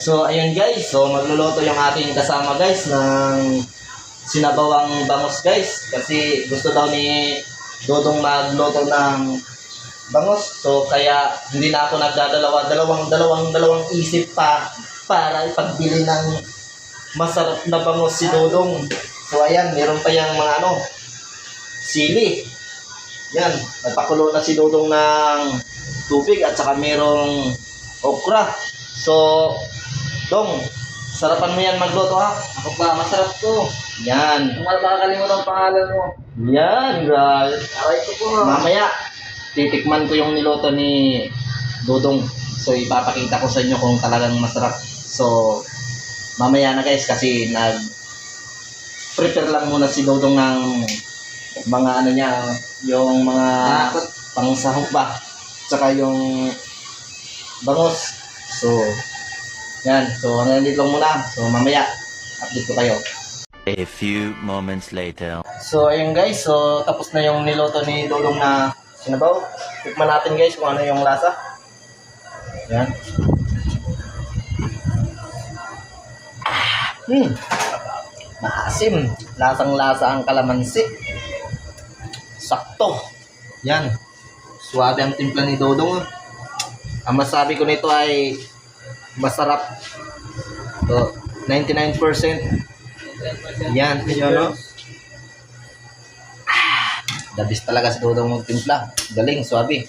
So ayun guys, so magluluto yung aking kasama guys ng sinabawang bangus guys. Kasi gusto daw ni Dodong magluto ng bangus. So kaya hindi na ako nagdadalawa, dalawang isip pa para ipagbili ng masarap na bangus si Dodong. So ayan, meron pa yung mga sili. Yan, nagpakulo na si Dodong ng tubig at saka merong okra. So Dong, sarapan mo yan magluto ha. Ako pa, masarap to. Yan. Kung makakalimutan ang pangalan mo. Yan, guys. Aray ko po ha. Mamaya, titikman ko yung niluto ni Dodong. So, ipapakita ko sa inyo kung talagang masarap. So, mamaya na guys, kasi prepare lang muna si Dodong ng mga niya, yung mga pangsahog ba. Tsaka yung bangus. So, yan. So, hanggang dito lang muna. So, mamaya, update ko kayo. A few moments later. So, ayun guys. So, tapos na yung niluto ni Dodong na sinabaw. Tikman natin guys kung ano yung lasa. Yan. Maasim. Lasang-lasa ang kalamansi. Sakto. Yan. Suwabe ang timpla ni Dodong. Ang masabi ko nito ay masarap. So, 99%. Yan, yun no? The best talaga si Dodong magtimpla. Galing, swabe.